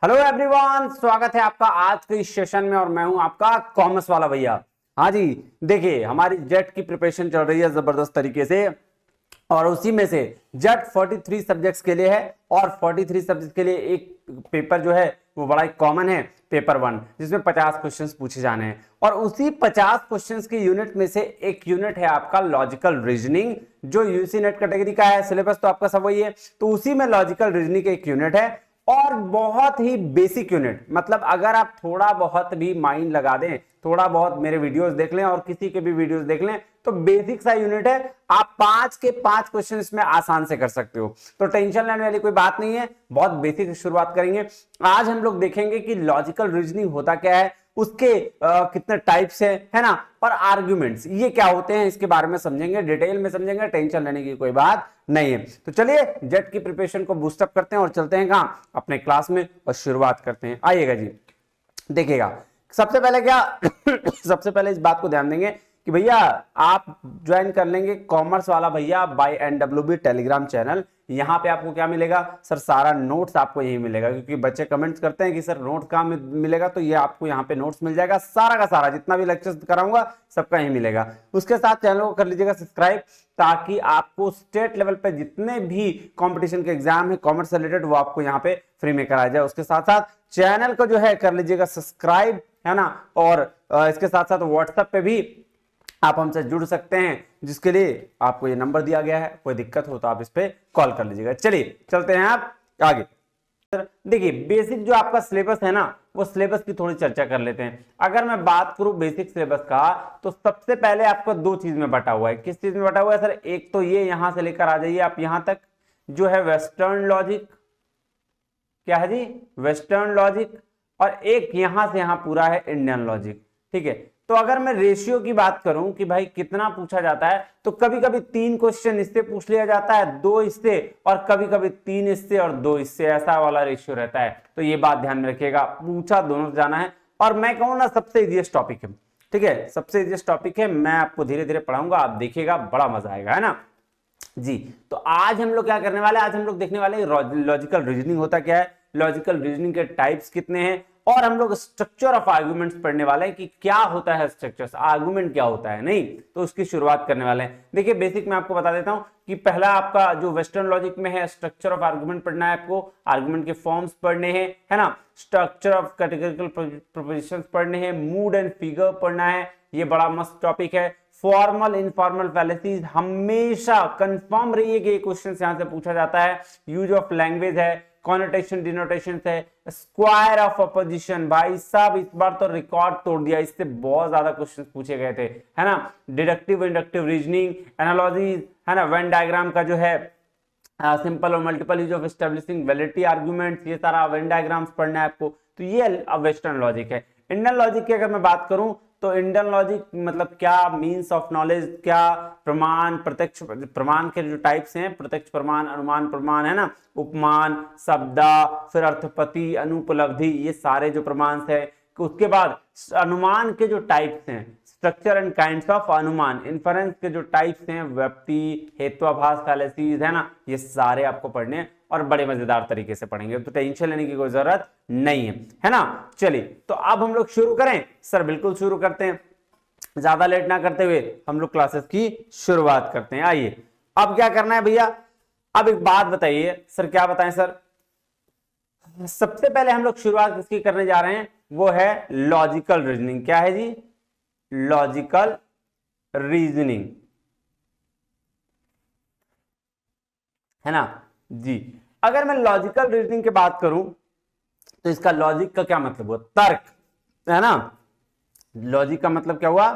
Hello everyone, स्वागत है आपका आज के इस सेशन में और मैं हूं आपका कॉमर्स वाला भैया। हाँ जी, देखिए हमारी जेट की प्रिपरेशन चल रही है जबरदस्त तरीके से और उसी में से जेट 43 सब्जेक्ट्स के लिए है और 43 सब्जेक्ट के लिए एक पेपर जो है वो बड़ा ही कॉमन है, पेपर 1, जिसमें 50 क्वेश्चंस पूछे जाने हैं और उसी 50 क्वेश्चंस के यूनिट में से एक यूनिट है आपका लॉजिकल रीजनिंग, जो यूसी नेट कैटेगरी का है। सिलेबस तो आपका सब वही है, तो उसी में लॉजिकल रीजनिंग एक यूनिट है और बहुत ही बेसिक यूनिट। मतलब अगर आप थोड़ा बहुत भी माइंड लगा दें, थोड़ा बहुत मेरे वीडियोस देख लें और किसी के भी वीडियोस देख लें, तो बेसिक सा यूनिट है। आप 5 के 5 क्वेश्चन इसमें आसान से कर सकते हो, तो टेंशन लेने वाली कोई बात नहीं है। बहुत बेसिक से शुरुआत करेंगे। आज हम लोग देखेंगे कि लॉजिकल रीजनिंग होता क्या है, उसके कितने टाइप्स है ना, और आर्ग्यूमेंट्स ये क्या होते हैं, इसके बारे में समझेंगे, डिटेल में समझेंगे। टेंशन लेने की कोई बात नहीं है। तो चलिए जेट की प्रिपरेशन को बूस्टअप करते हैं और चलते हैं कहां, अपने क्लास में, और शुरुआत करते हैं। आइएगा जी, देखिएगा सबसे पहले क्या सबसे पहले इस बात को ध्यान देंगे कि भैया आप ज्वाइन कर लेंगे कॉमर्स वाला भैया बाय NWB टेलीग्राम चैनल। यहां पे आपको क्या मिलेगा सर, सारा नोट्स आपको यही मिलेगा, क्योंकि बच्चे कमेंट्स करते हैं कि सर नोट्स कहां मिलेगा, तो ये आपको यहाँ पे नोट्स मिल जाएगा। सारा का सारा जितना भी लेक्चर्स कराऊंगा सबका यही मिलेगा। उसके साथ चैनल को कर लीजिएगा सब्सक्राइब, ताकि आपको स्टेट लेवल पे जितने भी कंपटीशन के एग्जाम है कॉमर्स से रिलेटेड वो आपको यहाँ पे फ्री में कराया जाए। उसके साथ साथ चैनल को जो है कर लीजिएगा सब्सक्राइब, है ना। और इसके साथ साथ व्हाट्सएप पे भी आप हमसे जुड़ सकते हैं, जिसके लिए आपको ये नंबर दिया गया है। कोई दिक्कत हो तो आप इस पे कॉल कर लीजिएगा। चलिए चलते हैं आप आगे। देखिए बेसिक जो आपका सिलेबस है ना, वो सिलेबस की थोड़ी चर्चा कर लेते हैं। अगर मैं बात करूं बेसिक सिलेबस का, तो सबसे पहले आपको दो चीज में बटा हुआ है। किस चीज में बटा हुआ है सर? एक तो ये यहां से लेकर आ जाइए आप यहां तक, जो है वेस्टर्न लॉजिक, क्या है जी, वेस्टर्न लॉजिक, और एक यहां से यहां पूरा है इंडियन लॉजिक। ठीक है, तो अगर मैं रेशियो की बात करूं कि भाई कितना पूछा जाता है, तो कभी कभी 3 क्वेश्चन इससे पूछ लिया जाता है, 2 इससे, और कभी कभी 3 इससे और 2 इससे, ऐसा वाला रेशियो रहता है। तो ये बात ध्यान में रखिएगा, पूछा दोनों से जाना है। और मैं कहूं ना सबसे इजीएस्ट टॉपिक है, ठीक है, सबसे इजीएस्ट टॉपिक है। मैं आपको धीरे धीरे पढ़ाऊंगा, आप देखिएगा, बड़ा मजा आएगा, है ना जी। तो आज हम लोग क्या करने वाले हैं, आज हम लोग देखने वाले हैं लॉजिकल रीजनिंग होता क्या है, लॉजिकल रीजनिंग के टाइप्स कितने हैं, और हम लोग स्ट्रक्चर ऑफ आर्गुमेंट्स पढ़ने वाले हैं कि क्या होता है स्ट्रक्चर, आर्गुमेंट क्या होता है, नहीं तो उसकी शुरुआत करने वाले हैं। देखिए बेसिक मैं आपको बता देता हूं कि पहला आपका जो वेस्टर्न लॉजिक में है, स्ट्रक्चर ऑफ आर्गुमेंट पढ़ना है आपको, आर्गुमेंट के फॉर्म्स पढ़ने हैं, है ना, स्ट्रक्चर ऑफ कैटेगरिकल प्रोपोजिशंस पढ़ने हैं, मूड एंड फिगर पढ़ना है, ये बड़ा मस्त टॉपिक है। फॉर्मल इनफॉर्मल फैलेसीज, हमेशा कंफर्म रहिए कि ये क्वेश्चन यहां से पूछा जाता है। यूज ऑफ लैंग्वेज है, कॉनोटेशन डिनोटेशन है, स्क्वायर ऑफ अपोजिशन, भाई साहब इस बार तो रिकॉर्ड तोड़ दिया, इससे बहुत ज्यादा क्वेश्चन पूछे गए थे, है ना। डिडक्टिव इंडक्टिव रीजनिंग, एनालॉजीज, है ना, वेन डायग्राम का जो है सिंपल और multiple use of establishing validity arguments, ये सारा वेन डायग्राम्स पढ़ना है आपको। तो ये वेस्टर्न लॉजिक है। इंडियन लॉजिक की अगर मैं बात करूं, तो इंडियन लॉजिक मतलब क्या, मीन्स ऑफ नॉलेज, क्या प्रमाण, प्रत्यक्ष प्रमाण के जो टाइप्स हैं, प्रत्यक्ष प्रमाण, अनुमान प्रमाण, है ना, उपमान, शब्दा, फिर अर्थपति, अनुपलब्धि, ये सारे जो प्रमाण है। उसके बाद अनुमान के जो टाइप्स हैं, स्ट्रक्चर एंड काइंड्स ऑफ अनुमान, इन्फरेंस के जो टाइप्स हैं, व्याप्ति, हेत्वाभास फैलेसीज, है ना, ये सारे आपको पढ़ने हैं और बड़े मजेदार तरीके से पढ़ेंगे, तो टेंशन लेने की कोई जरूरत नहीं है ना। चलिए तो अब हम लोग शुरू करें सर? बिल्कुल शुरू करते हैं, ज्यादा लेट ना करते हुए हम लोग क्लासेस की शुरुआत करते हैं। आइए अब क्या करना है भैया, अब एक बात बताइए सर, क्या बताएं सर? सबसे पहले हम लोग शुरुआत किसकी करने जा रहे हैं, वो है लॉजिकल रीजनिंग। क्या है जी? लॉजिकल रीजनिंग, है ना जी। अगर मैं लॉजिकल रीजनिंग की बात करूं, तो इसका लॉजिक का क्या मतलब हुआ? तर्क, है ना। लॉजिक का मतलब क्या हुआ?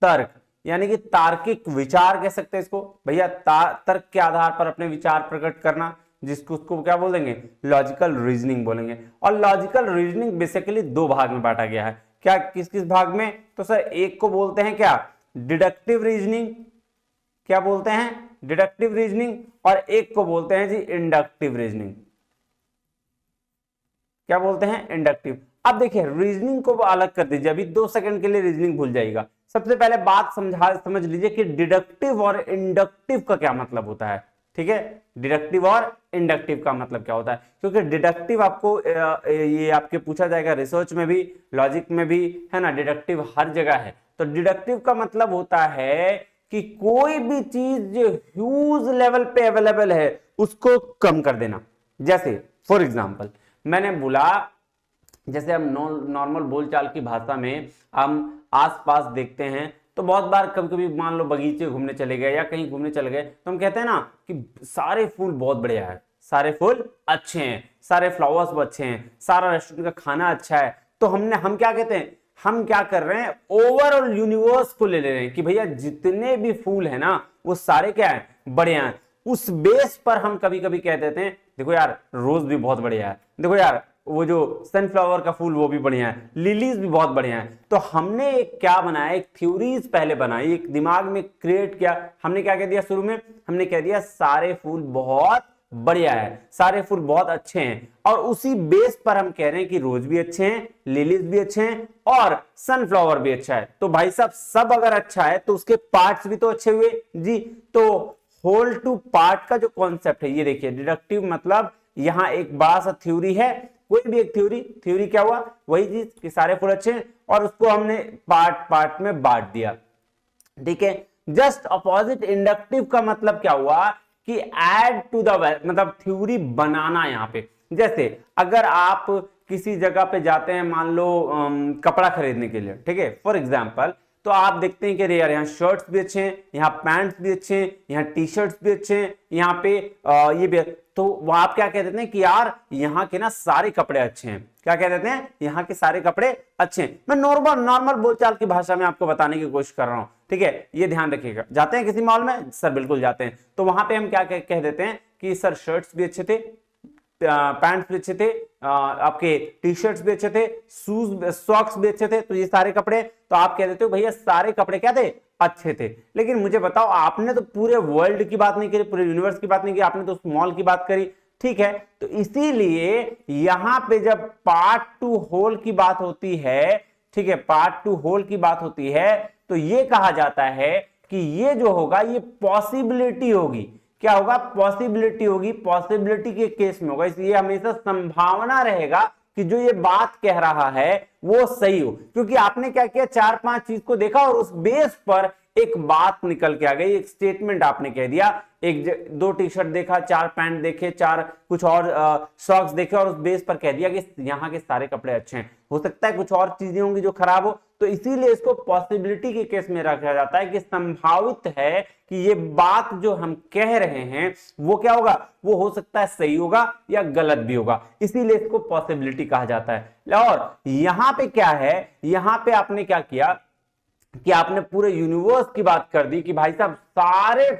तर्क, यानी कि तार्किक विचार कह सकते हैं इसको भैया, तर्क के आधार पर अपने विचार प्रकट करना, जिसको उसको क्या बोल देंगे? लॉजिकल रीजनिंग बोलेंगे। और लॉजिकल रीजनिंग बेसिकली 2 भाग में बांटा गया है। क्या, किस किस भाग में? तो सर एक को बोलते हैं क्या, डिडक्टिव रीजनिंग, क्या बोलते हैं? डिडक्टिव रीजनिंग, और एक को बोलते हैं जी इंडक्टिव रीजनिंग। क्या बोलते हैं? इंडक्टिव। अब देखिए रीजनिंग को अलग कर दीजिए, अभी 2 सेकंड के लिए रीजनिंग भूल जाएगा। सबसे पहले बात समझ लीजिए कि डिडक्टिव और इंडक्टिव का क्या मतलब होता है। ठीक है, डिडक्टिव और इंडक्टिव का मतलब क्या होता है, क्योंकि डिडक्टिव आपको ये आपके पूछा जाएगा रिसर्च में भी, लॉजिक में भी, है ना, डिडक्टिव हर जगह है। तो डिडक्टिव का मतलब होता है कि कोई भी चीज जो ह्यूज लेवल पे अवेलेबल है उसको कम कर देना। जैसे फॉर एग्जांपल मैंने बोला, जैसे हम नॉर्मल बोलचाल की भाषा में हम आसपास देखते हैं तो बहुत बार कभी कभी मान लो बगीचे घूमने चले गए या कहीं घूमने चले गए तो हम कहते हैं ना कि सारे फूल बहुत बढ़िया है, सारे फूल अच्छे हैं, सारे फ्लावर्स अच्छे हैं, सारा रेस्टोरेंट का खाना अच्छा है। तो हम क्या कहते हैं, हम क्या कर रहे हैं, ओवरऑल यूनिवर्स को ले रहे हैं कि भैया जितने भी फूल है ना वो सारे क्या है, बढ़िया हैं। उस बेस पर हम कभी कभी कह देते हैं देखो यार रोज भी बहुत बढ़िया है, देखो यार वो जो सनफ्लावर का फूल वो भी बढ़िया है, लिलीज भी बहुत बढ़िया है। तो हमने एक क्या बनाया, एक थ्योरीज पहले बनाई, एक दिमाग में क्रिएट किया। हमने क्या कह दिया शुरू में, हमने कह दिया सारे फूल बहुत बढ़िया है, सारे फूल बहुत अच्छे हैं, और उसी बेस पर हम कह रहे हैं कि रोज भी अच्छे हैं, लिलीज भी अच्छे हैं और सनफ्लावर भी अच्छा है। तो भाई साहब सब अगर अच्छा है तो उसके पार्ट्स भी तो अच्छे हुए जी। तो होल टू पार्ट का जो कॉन्सेप्ट है ये देखिए, डिडक्टिव मतलब यहां एक बड़ा सा थ्योरी है, कोई भी एक थ्योरी क्या हुआ, वही चीज कि सारे फूल अच्छे हैं और उसको हमने पार्ट पार्ट में बांट दिया, ठीक है। जस्ट अपोजिट इंडक्टिव का मतलब क्या हुआ कि ऐड टू द, मतलब थ्योरी बनाना। यहां पे जैसे अगर आप किसी जगह पे जाते हैं, मान लो कपड़ा खरीदने के लिए, ठीक है, फॉर एग्जांपल, तो आप देखते हैं कि यार यहाँ शर्ट्स भी अच्छे हैं, यहाँ पैंट्स भी अच्छे हैं, यहाँ टी शर्ट्स भी अच्छे हैं, यहाँ पे ये भी, तो वो आप क्या कह देते हैं कि यार यहाँ के ना सारे कपड़े अच्छे हैं। क्या कह देते हैं, यहाँ के सारे कपड़े अच्छे हैं। मैं नॉर्मल बोलचाल की भाषा में आपको बताने की कोशिश कर रहा हूं, ठीक है, ये ध्यान रखिएगा। जाते हैं किसी मॉल में, सर बिल्कुल जाते हैं, तो वहां पे हम क्या कह देते हैं कि सर शर्ट्स भी अच्छे थे, पैंट्स भी अच्छे थे, आपके टी शर्ट्स भी अच्छे थे, शूज सॉक्स भी अच्छे थे, तो ये सारे कपड़े, तो आप कह देते हो भैया सारे कपड़े क्या थे, अच्छे थे। लेकिन मुझे बताओ, आपने तो पूरे वर्ल्ड की बात नहीं करी, पूरे यूनिवर्स की बात नहीं की, आपने तो स्मॉल की बात करी, ठीक है। तो इसीलिए यहां पे जब पार्ट टू होल की बात होती है, ठीक है, पार्ट टू होल की बात होती है, तो ये कहा जाता है कि ये जो होगा ये पॉसिबिलिटी होगी। क्या होगा, पॉसिबिलिटी होगी, पॉसिबिलिटी के केस में होगा, इसलिए हमेशा संभावना रहेगा कि जो ये बात कह रहा है वो सही हो, क्योंकि आपने क्या किया, 4-5 चीज को देखा और उस बेस पर एक बात निकल के आ गई, एक स्टेटमेंट आपने कह दिया, एक 2 टी शर्ट देखा, 4 पैंट देखे, 4 कुछ और सॉक्स देखे और उस बेस पर कह दिया कि यहाँ के सारे कपड़े अच्छे हैं। हो सकता है कुछ और चीजें होंगी जो खराब हो, तो इसीलिए इसको पॉसिबिलिटी के केस में रखा जाता है कि संभावित है कि ये बात जो हम कह रहे हैं वो क्या होगा, वो हो सकता है सही होगा या गलत भी होगा, इसीलिए इसको पॉसिबिलिटी कहा जाता है। और यहां पे क्या है, यहां पे आपने क्या किया कि आपने पूरे यूनिवर्स की बात कर दी कि भाई साहब सारे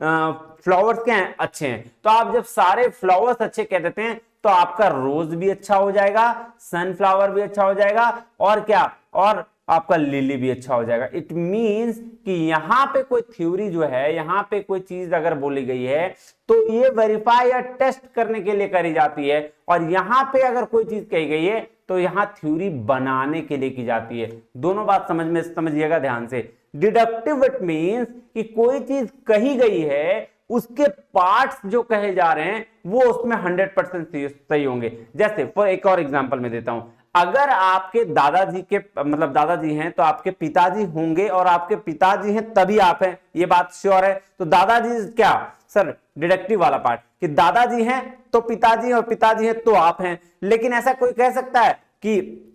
फ्लावर्स क्या हैं, अच्छे हैं। तो आप जब सारे फ्लावर्स अच्छे कह देते हैं तो आपका रोज भी अच्छा हो जाएगा, सनफ्लावर भी अच्छा हो जाएगा, और क्या, और आपका लिली भी अच्छा हो जाएगा। इट मींस कि यहां पे कोई थ्योरी जो है, यहां पे कोई चीज अगर बोली गई है तो ये वेरीफाई या टेस्ट करने के लिए करी जाती है, और यहां पे अगर कोई चीज कही गई है तो यहां थ्योरी बनाने के लिए की जाती है। दोनों बात समझिएगा ध्यान से। डिडक्टिव इट मींस कि कोई चीज कही गई है, उसके पार्ट्स जो कहे जा रहे हैं वो उसमें 100% सही होंगे। जैसे फॉर एक और एग्जांपल मैं देता हूं, अगर आपके दादाजी के मतलब दादाजी हैं तो आपके पिताजी होंगे, और आपके पिताजी हैं तभी आप हैं, ये बात श्योर है। तो दादाजी क्या सर, डिडक्टिव वाला पार्ट कि दादाजी हैं तो पिताजी, और पिताजी हैं तो आप हैं। लेकिन ऐसा कोई कह सकता है कि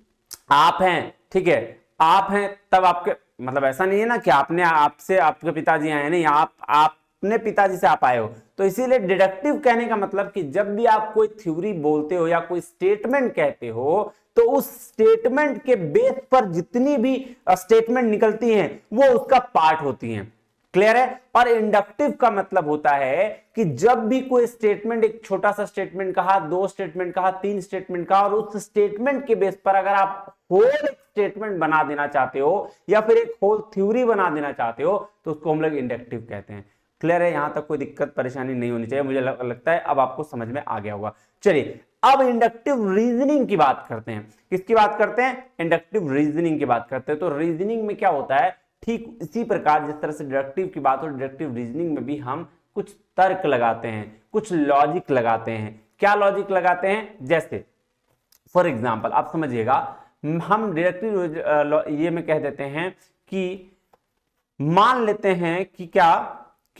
आप हैं, ठीक है, आप हैं तब आपके, मतलब ऐसा नहीं है ना कि आपने आपसे आपके पिताजी आए, नहीं, आप अपने पिताजी से आप आए हो। तो इसीलिए डिडक्टिव कहने का मतलब कि जब भी आप कोई थ्योरी बोलते हो या कोई स्टेटमेंट कहते हो तो उस स्टेटमेंट के बेस पर जितनी भी स्टेटमेंट निकलती हैं वो उसका पार्ट होती हैं। क्लियर है। और इंडक्टिव का मतलब होता है कि जब भी कोई स्टेटमेंट, एक छोटा सा स्टेटमेंट कहा, 2 स्टेटमेंट कहा, 3 स्टेटमेंट कहा, और उस स्टेटमेंट के बेस पर अगर आप होल एक स्टेटमेंट बना देना चाहते हो या फिर एक होल थ्योरी बना देना चाहते हो तो उसको हम लोग इंडक्टिव कहते हैं। क्लियर है, यहां तक कोई दिक्कत परेशानी नहीं होनी चाहिए, मुझे लगता है अब आपको समझ में आ गया होगा। चलिए अब इंडक्टिव रीजनिंग की बात करते हैं। किसकी बात करते हैं, इंडक्टिव रीजनिंग की बात करते हैं। तो रीजनिंग में क्या होता है, ठीक इसी प्रकार जिस तरह से डिडक्टिव की बात हो, डिडक्टिव रीजनिंग में भी हम कुछ तर्क लगाते हैं, कुछ लॉजिक लगाते हैं। क्या लॉजिक लगाते हैं? जैसे फॉर एग्जाम्पल आप समझिएगा, हम डायरेक्टली ये में कह देते हैं कि मान लेते हैं कि क्या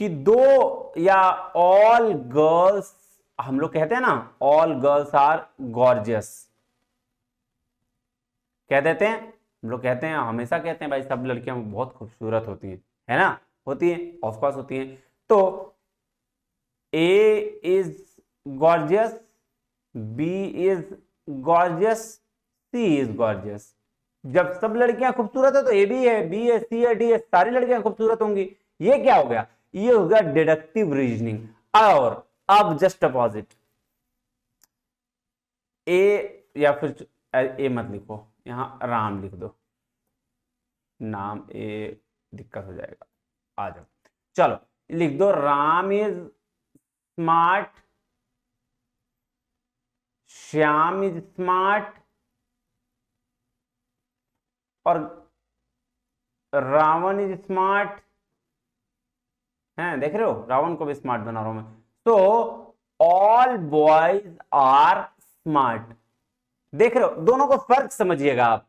कि दो या ऑल गर्ल्स, हम लोग कहते हैं ना ऑल गर्ल्स आर गॉर्जियस, कह देते हैं, हम लोग कहते हैं, हमेशा कहते हैं भाई सब लड़कियां बहुत खूबसूरत होती हैं, है ना, होती हैं, ऑफ कोर्स होती हैं। तो A is gorgeous, B is gorgeous, C is gorgeous. जब सब लड़कियां खूबसूरत है तो ए भी है, बी है, सी है, डी है, सारी लड़कियां खूबसूरत होंगी। ये क्या हो गया? ये हो गया डिडक्टिव रीजनिंग। और अब जस्ट अपोजिट, ए या फिर ए मत लिखो, यहां राम लिख दो, नाम ए दिक्कत हो जाएगा, आ जाओ, चलो लिख दो Ram is smart, Shyam is smart और रावण इज स्मार्ट। हैं, देख रहे हो, रावण को भी स्मार्ट बना रहा हूं मैं। तो ऑल बॉयज आर स्मार्ट। देख रहे हो, दोनों को फर्क समझिएगा आप।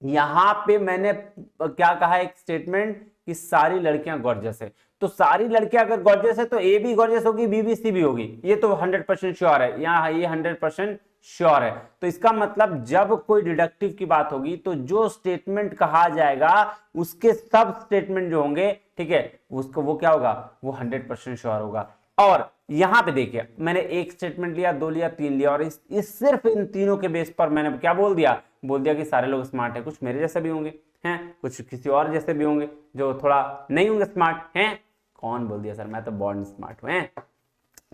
यहां पे मैंने क्या कहा, एक स्टेटमेंट कि सारी लड़कियां गॉर्जियस है, तो सारी लड़कियां अगर गॉर्जियस है तो ए भी गॉर्जियस होगी, बी भी, सी भी होगी, ये तो 100% श्योर है, यहां ये 100% श्योर है। तो इसका मतलब जब कोई डिडक्टिव की बात होगी तो जो स्टेटमेंट कहा जाएगा उसके सब स्टेटमेंट जो होंगे, ठीक है, उसको वो क्या होगा, वो 100% श्योर होगा। और यहां पे देखिए, मैंने एक स्टेटमेंट लिया, दो लिया, तीन लिया, और इस सिर्फ इन तीनों के बेस पर मैंने क्या बोल दिया कि सारे लोग स्मार्ट हैं। कुछ मेरे जैसे भी होंगे हैं, कुछ किसी और जैसे भी होंगे जो थोड़ा नहीं होंगे स्मार्ट हैं। कौन बोल दिया सर, मैं तो बॉर्न स्मार्ट हूं।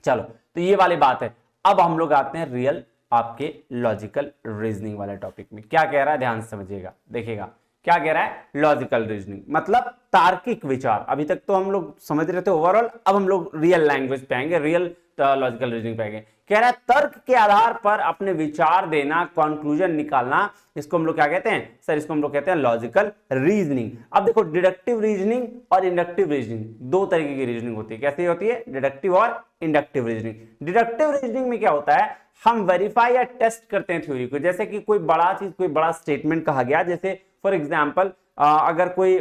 चलो, तो ये वाली बात है। अब हम लोग आते हैं रियल आपके लॉजिकल रीजनिंग वाले टॉपिक में। क्या कह रहा है, ध्यान से समझिएगा, देखिएगा क्या कह रहा है। लॉजिकल रीजनिंग मतलब तार्किक विचार। अभी तक तो हम लोग समझ रहे थे ओवरऑल, अब हम लोग रियल लैंग्वेज पे आएंगे, रियल लॉजिकल रीजनिंग पे आएंगे। कह रहा है तर्क के आधार पर अपने विचार देना, कंक्लूजन निकालना, इसको हम लोग क्या कहते हैं सर, इसको हम लोग कहते हैं लॉजिकल रीजनिंग। अब देखो, डिडक्टिव रीजनिंग और इंडक्टिव रीजनिंग, दो तरीके की रीजनिंग होती है। कैसे होती है? डिडक्टिव और इंडक्टिव रीजनिंग। डिडक्टिव रीजनिंग में क्या होता है, हम वेरीफाई या टेस्ट करते हैं थ्योरी को। जैसे कि कोई बड़ा चीज, कोई बड़ा स्टेटमेंट कहा गया, जैसे फॉर एग्जाम्पल अगर कोई,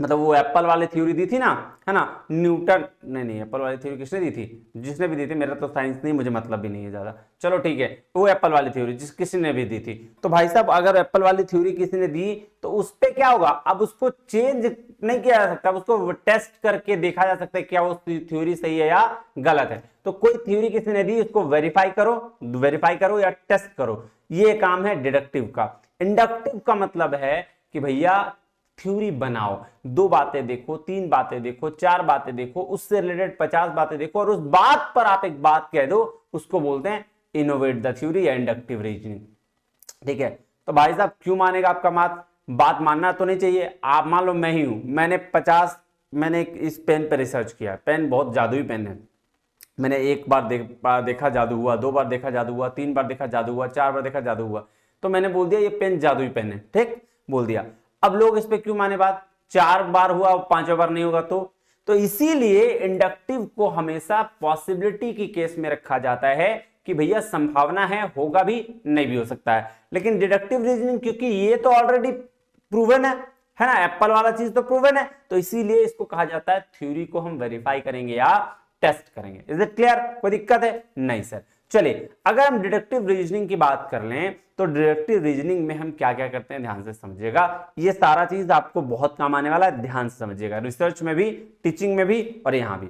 मतलब वो एप्पल वाली थ्योरी दी थी ना, है ना, न्यूटन, नहीं एप्पल वाली थ्योरी किसने दी थी? जिसने भी दी थी, मेरा तो साइंस नहीं, मुझे मतलब भी नहीं है ज्यादा, चलो ठीक है, वो एप्पल वाली थ्योरी किसी ने भी दी थी। तो भाई साहब, अगर एप्पल वाली थ्योरी किसी ने दी तो उस पर क्या होगा, अब उसको चेंज नहीं किया जा सकता, उसको टेस्ट करके देखा जा सकता है क्या वो थ्योरी सही है या गलत है। तो कोई थ्योरी किसी ने दी, उसको वेरीफाई करो या टेस्ट करो, ये काम है डिडक्टिव का। इंडक्टिव का मतलब है कि भैया थ्योरी बनाओ, दो बातें देखो, तीन बातें देखो, चार बातें देखो, उससे रिलेटेड 50 बातें देखो, और उस बात पर आप एक बात कह दो, उसको बोलते हैं इनोवेट द थ्योरी या इंडक्टिव रीजनिंग। ठीक है, तो भाई साहब क्यों मानेगा आपका बात मानना तो नहीं चाहिए। आप मान लो मैं ही हूं, मैंने इस पेन पे रिसर्च किया, पेन बहुत जादुई पेन है, मैंने एक बार देखा जादू हुआ, दो बार देखा जादू हुआ, तीन बार देखा जादू हुआ, चार बार देखा जादू हुआ, तो मैंने बोल दिया ये पेन जादुई पेन है, ठीक बोल दिया। अब लोग इस पे क्यों माने बात, चार बार हुआ, पांचवा बार नहीं होगा तो इसीलिए इंडक्टिव को हमेशा पॉसिबिलिटी की केस में रखा जाता है कि भैया संभावना है, होगा भी, नहीं भी हो सकता है। लेकिन डिडक्टिव रीजनिंग, क्योंकि ये तो ऑलरेडी प्रूवन है ना, एप्पल वाला चीज तो प्रूवन है, तो इसीलिए इसको कहा जाता है थ्योरी को हम वेरीफाई करेंगे या टेस्ट करेंगे। Is it clear? कोई दिक्कत है? नहीं सर। चलिए, अगर हम डिडक्टिव रीजनिंग की बात कर लें तो डिडक्टिव रीजनिंग में हम क्या क्या करते हैं, ध्यान से समझिएगा, ये सारा चीज आपको बहुत काम आने वाला है, ध्यान से समझिएगा, रिसर्च में भी, टीचिंग में भी और यहां भी।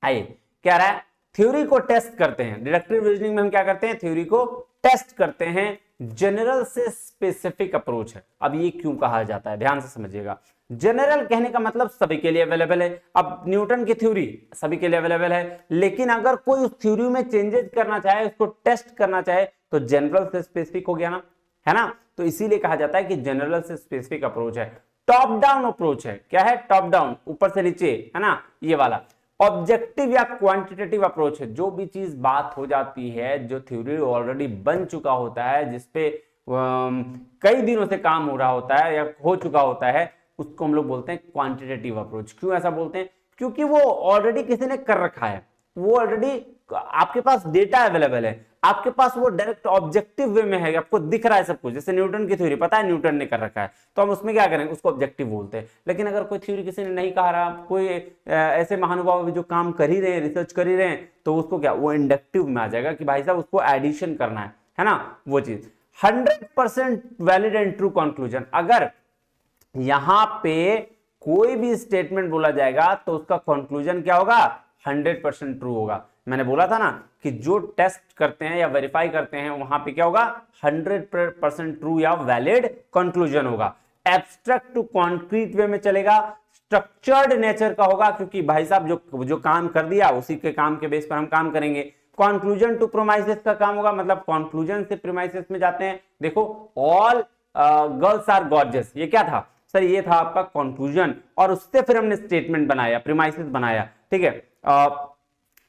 आइए, क्या रहा है, थ्योरी को टेस्ट करते हैं। डिडक्टिव रीजनिंग में हम क्या करते हैं, थ्योरी को टेस्ट करते हैं। जनरल से स्पेसिफिक अप्रोच है। अब ये क्यों कहा जाता है, ध्यान से समझिएगा। जनरल कहने का मतलब सभी के लिए अवेलेबल है। अब न्यूटन की थ्योरी सभी के लिए अवेलेबल है, लेकिन अगर कोई उस थ्योरी में चेंजेस करना चाहे, उसको टेस्ट करना चाहे, तो जनरल से स्पेसिफिक हो गया ना, है ना। तो इसीलिए कहा जाता है कि जनरल से स्पेसिफिक अप्रोच है। टॉप डाउन अप्रोच है। क्या है? टॉप डाउन, ऊपर से नीचे, है ना, ये वाला। ऑब्जेक्टिव या क्वांटिटेटिव अप्रोच है। जो भी चीज बात हो जाती है, जो थ्योरी ऑलरेडी बन चुका होता है, जिसपे कई दिनों से काम हो रहा होता है या हो चुका होता है, उसको हम लोग बोलते हैं क्वांटिटेटिव अप्रोच। क्यों ऐसा बोलते हैं? क्योंकि वो ऑलरेडी किसी ने कर रखा है, वो ऑलरेडी आपके पास डेटा अवेलेबल है, आपके पास वो डायरेक्ट ऑब्जेक्टिव वे में है, आपको दिख रहा है सब कुछ। जैसे न्यूटन की थ्योरी पता है, न्यूटन ने कर रखा है, तो हम उसमें क्या करेंगे, उसको ऑब्जेक्टिव बोलते हैं। लेकिन अगर कोई थ्योरी किसी ने नहीं कहा रहा, कोई ऐसे महानुभाव भी जो काम कर ही रहे हैं, रिसर्च कर ही रहे हैं, तो उसको क्या, वो इंडक्टिव में आ जाएगा कि भाई साहब उसको एडिशन करना है ना, वो चीज। 100% वैलिड एंड ट्रू कंक्लूजन, अगर यहां पे कोई भी स्टेटमेंट बोला जाएगा तो उसका कंक्लूजन क्या होगा, 100% ट्रू होगा। मैंने बोला था ना कि जो टेस्ट करते हैं या वेरीफाई करते हैं वहां पे क्या होगा, 100% ट्रू या वैलिड कंक्लूजन होगा। एब्स्ट्रैक्ट टू कॉन्क्रीट वे में चलेगा, स्ट्रक्चर्ड नेचर का होगा, क्योंकि भाई साहब जो काम कर दिया उसी के काम के बेस पर हम काम करेंगे। कंक्लूजन टू प्रोमाइसेस का काम होगा, मतलब कंक्लूजन से प्रीमाइसेस में जाते हैं। देखो ऑल गर्ल्स आर गॉर्जियस, ये क्या था सर, ये था आपका कंक्लूजन, और उससे फिर हमने स्टेटमेंट बनाया, प्रीमाइसेस बनाया, ठीक है।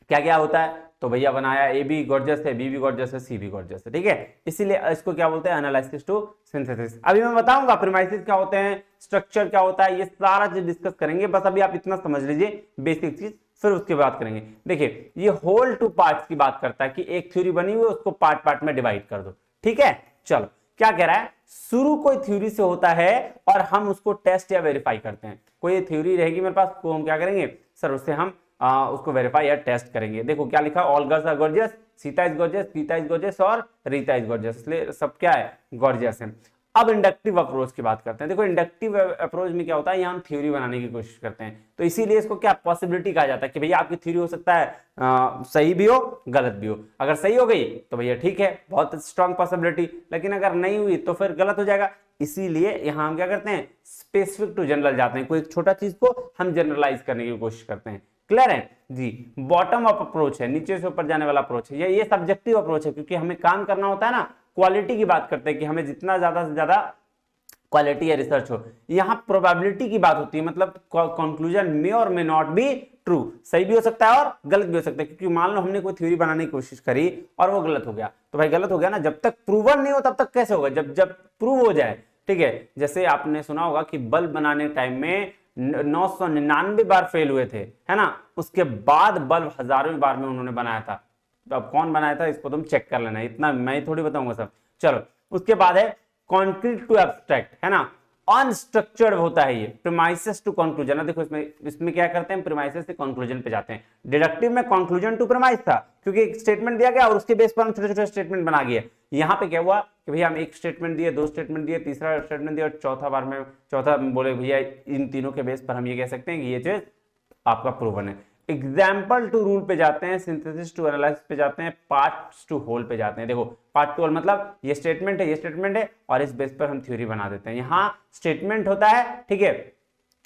क्या क्या होता है, तो भैया बनाया ए बी गॉर्जियस है, बी भी गॉर्जियस है, सी भी गॉर्जियस है, ठीक है। इसीलिए इसको क्या बोलते हैं, एनालिसिस टू सिंथेसिस। अभी मैं बताऊंगा प्रीमाइसेस क्या होते हैं, स्ट्रक्चर क्या होता है, ये सारा चीज डिस्कस करेंगे। बस अभी आप इतना समझ लीजिए बेसिक चीज, फिर उसके बाद करेंगे। देखिए ये होल टू पार्ट्स की बात करता है कि एक थ्योरी बनी हुई है, उसको पार्ट पार्ट में डिवाइड कर दो, ठीक है। चलो क्या कह रहा है, शुरू कोई थ्योरी से होता है और हम उसको टेस्ट या वेरीफाई करते हैं। कोई थ्योरी रहेगी मेरे पास, तो हम क्या करेंगे सर, उससे हम उसको वेरीफाई या टेस्ट करेंगे। देखो क्या लिखा, all girls are gorgeous, Sita is gorgeous, Gita is gorgeous और रीता इज गॉर्जियस, इसलिए सब क्या है, गॉर्जियस है। अब इंडक्टिव अप्रोच की बात करते हैं। देखो इंडक्टिव अप्रोच में क्या होता है, यहाँ हम थ्योरी बनाने की कोशिश करते हैं, तो इसीलिए इसको क्या पॉसिबिलिटी कहा जाता है कि भैया आपकी थ्योरी हो सकता है सही भी हो गलत भी हो। अगर सही हो गई तो भैया ठीक है, बहुत स्ट्रांग पॉसिबिलिटी, लेकिन अगर नहीं हुई तो फिर गलत हो जाएगा। इसीलिए यहां हम क्या करते हैं, स्पेसिफिक टू जनरल जाते हैं, कोई एक छोटा चीज को हम जनरलाइज करने की कोशिश करते हैं। क्लियर है जी। बॉटम अप अप्रोच है, नीचे से ऊपर जाने वाला अप्रोच है, ये सब्जेक्टिव अप्रोच है, क्योंकि हमें काम करना होता है ना, क्वालिटी की बात करते हैं कि हमें जितना ज्यादा से ज्यादा क्वालिटी या रिसर्च हो। यहां प्रोबेबिलिटी की बात होती है, मतलब कंक्लूजन मे और मे नॉट बी ट्रू, सही भी हो सकता है और गलत भी हो सकता है। क्योंकि मान लो हमने कोई थ्योरी बनाने की कोशिश करी और वो गलत हो गया, तो भाई गलत हो गया ना, जब तक प्रूवन नहीं हो तब तक कैसे होगा, जब प्रूव हो जाए, ठीक है। जैसे आपने सुना होगा कि बल्ब बनाने टाइम में 999 बार फेल हुए थे, है ना, उसके बाद बल्ब 1000वीं बार में उन्होंने बनाया था। तो अब कौन बनाया था इसको तुम चेक कर लेना, इतना मैं थोड़ी बताऊंगा सब। चलो उसके बाद है कॉन्क्रीट टू एब्स्ट्रैक्ट, है ना, अनस्ट्रक्चर्ड होता है ये, प्रीमाइसेस टू कंक्लूजन। देखो इसमें क्या करते हैं, प्रीमाइसेस से कंक्लूजन पे जाते हैं। डिडक्टिव में कंक्लूजन टू प्रीमाइस था, क्योंकि एक स्टेटमेंट दिया गया और उसके बेस पर हम छोटे छोटे स्टेटमेंट बना गए। यहाँ पे क्या हुआ कि भैया हम एक स्टेटमेंट दिए, दो स्टेटमेंट दिए, तीसरा स्टेटमेंट दिया और चौथा बोले भैया इन तीनों के बेस पर हम ये कह सकते हैं कि ये चीज आपका प्रूवन है। एग्जाम्पल टू रूल पे जाते हैं, सिंथेसिस टू एनालिसिस पे जाते हैं, पार्ट्स टू होल पे जाते हैं। देखो पार्ट टू होल मतलब ये स्टेटमेंट है, ये स्टेटमेंट है, और इस बेस पर हम थ्योरी बना देते हैं। यहाँ स्टेटमेंट होता है, ठीक है,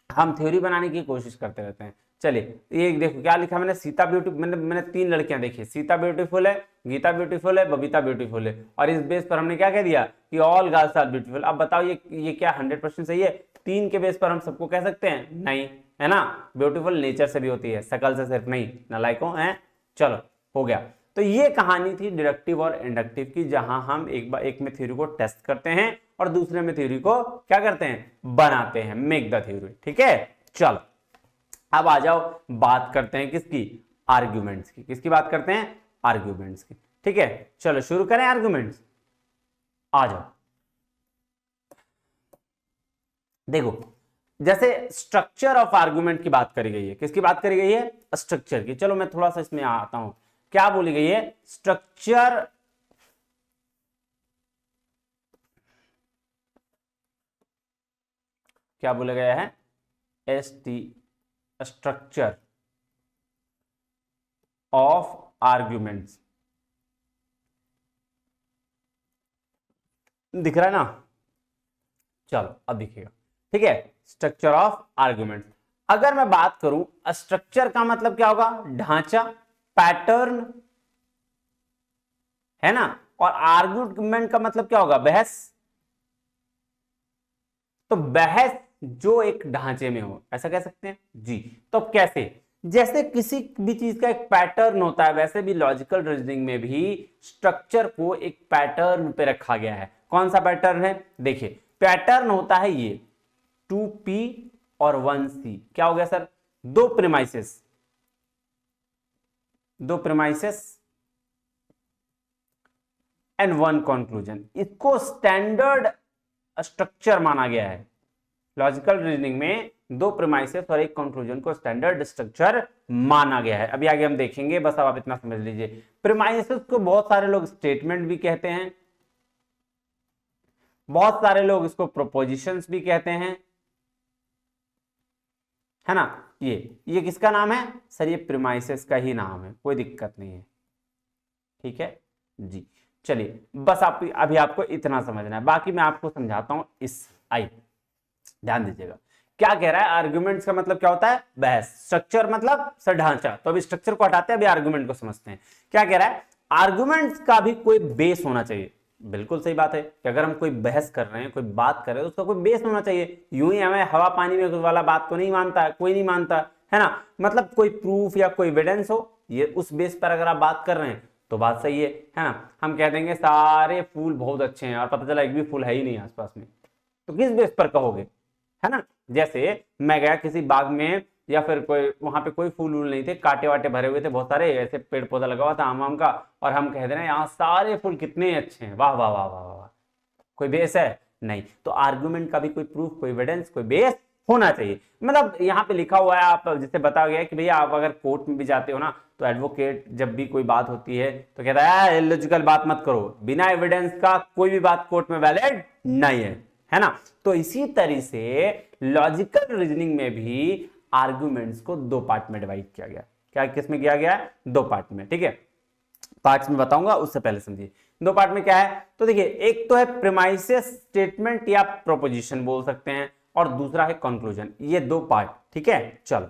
हम थ्योरी बनाने की कोशिश करते रहते हैं। चलिए ये देखो क्या लिखा मैंने, सीता ब्यूटीफुल, मैंने 3 लड़कियां देखी, सीता ब्यूटीफुल है, गीता ब्यूटीफुल है, बबीता ब्यूटीफुल है, और इस बेस पर हमने क्या कह दिया कि ऑल गर्ल्स आर ब्यूटीफुल। अब बताओ ये क्या 100% सही है? 3 के बेस पर हम सबको कह सकते हैं? नहीं, है ना। ब्यूटीफुल नेचर से भी होती है, शकल से सिर्फ नहीं, नालायकों हैं। चलो हो गया। तो ये कहानी थी डिडक्टिव और इंडक्टिव की, जहां हम एक में थ्योरी को टेस्ट करते हैं और दूसरे में थ्योरी को क्या करते हैं, बनाते हैं, मेक द थ्योरी, ठीक है। चलो अब आ जाओ, बात करते हैं किसकी, आर्ग्यूमेंट्स की। किसकी बात करते हैं, आर्ग्यूमेंट्स की, ठीक है। चलो शुरू करें आर्ग्यूमेंट्स, आ जाओ। देखो जैसे स्ट्रक्चर ऑफ आर्गुमेंट की बात करी गई है, किसकी बात करी गई है, स्ट्रक्चर की। चलो मैं थोड़ा सा इसमें आता हूं, क्या बोली गई है, स्ट्रक्चर क्या बोला गया है, स्ट्रक्चर ऑफ आर्ग्यूमेंट्स, दिख रहा है ना। चलो अब दिखेगा, ठीक है। स्ट्रक्चर ऑफ आर्ग्यूमेंट, अगर मैं बात करूं स्ट्रक्चर का मतलब क्या होगा, ढांचा, पैटर्न, है ना, और आर्ग्यूमेंट का मतलब क्या होगा, बहस। तो बहस जो एक ढांचे में हो, ऐसा कह सकते हैं जी। तो कैसे, जैसे किसी भी चीज का एक पैटर्न होता है, वैसे भी लॉजिकल रीजनिंग में भी स्ट्रक्चर को एक पैटर्न पे रखा गया है। कौन सा पैटर्न है, देखिए पैटर्न होता है ये 2p और 1c, क्या हो गया सर, दो प्रीमाइसेस एंड वन कंक्लूजन, इसको स्टैंडर्ड स्ट्रक्चर माना गया है। लॉजिकल रीजनिंग में दो प्रीमाइसेस और एक कंक्लूजन को स्टैंडर्ड स्ट्रक्चर माना गया है। अभी आगे हम देखेंगे, बस अब आप इतना समझ लीजिए। प्रीमाइसेस को बहुत सारे लोग स्टेटमेंट भी कहते हैं, बहुत सारे लोग इसको प्रोपोजिशंस भी कहते हैं, है ना। ये किसका नाम है सर? ये प्रीमाइसेस का ही नाम है, कोई दिक्कत नहीं है, ठीक है जी। चलिए बस आप अभी आपको इतना समझना है, बाकी मैं आपको समझाता हूं। ध्यान दीजिएगा क्या कह रहा है। आर्गुमेंट्स का मतलब क्या होता है? बहस। स्ट्रक्चर मतलब सर ढांचा। तो अभी स्ट्रक्चर को हटाते हैं, अभी आर्गुमेंट को समझते हैं। क्या कह रहा है? आर्गुमेंट्स का भी कोई बेस होना चाहिए। बिल्कुल सही बात है कि अगर हम कोई बहस कर रहे हैं, कोई बात कर रहे हैं, उसका कोई बेस होना चाहिए। यूं ही हमें हवा पानी में वाला बात तो नहीं मानता, कोई नहीं मानता, है ना। मतलब कोई प्रूफ या कोई एविडेंस हो, ये उस बेस पर अगर आप बात कर रहे हैं तो बात सही है ना। हम कह देंगे सारे फूल बहुत अच्छे हैं और पता चला एक भी फूल है ही नहीं आसपास में, तो किस बेस पर कहोगे, है ना। जैसे मैं गया किसी बाग में, या फिर कोई वहां पे कोई फूल वूल नहीं थे, कांटे वाटे भरे हुए थे, बहुत सारे ऐसे पेड़ पौधा लगा हुआ था आम का, और हम कह दे रहे हैं यहाँ सारे फूल कितने अच्छे हैं, वाह वाह वाह वाह वाह। कोई बेस है? नहीं। तो आर्गुमेंट का भी कोई प्रूफ, कोई एविडेंस, कोई बेस होना चाहिए। मतलब यहाँ पे लिखा हुआ है, आप जैसे बताया गया कि भैया आप अगर कोर्ट में भी जाते हो ना, तो एडवोकेट जब भी कोई बात होती है तो कहता है इलॉजिकल बात मत करो, बिना एविडेंस का कोई भी बात कोर्ट में वैलिड नहीं है ना। तो इसी तरह से लॉजिकल रीजनिंग में भी आर्गुमेंट्स को दो पार्ट में डिवाइड किया गया। क्या किस में किया गया है? दो पार्ट में, ठीक है। पार्ट्स में बताऊंगा, उससे पहले समझिए दो पार्ट में क्या है। तो देखिए, एक तो है प्रीमाइसेस स्टेटमेंट या प्रोपोजिशन बोल सकते हैं, और दूसरा है कंक्लूजन। ये दो पार्ट, ठीक है। चलो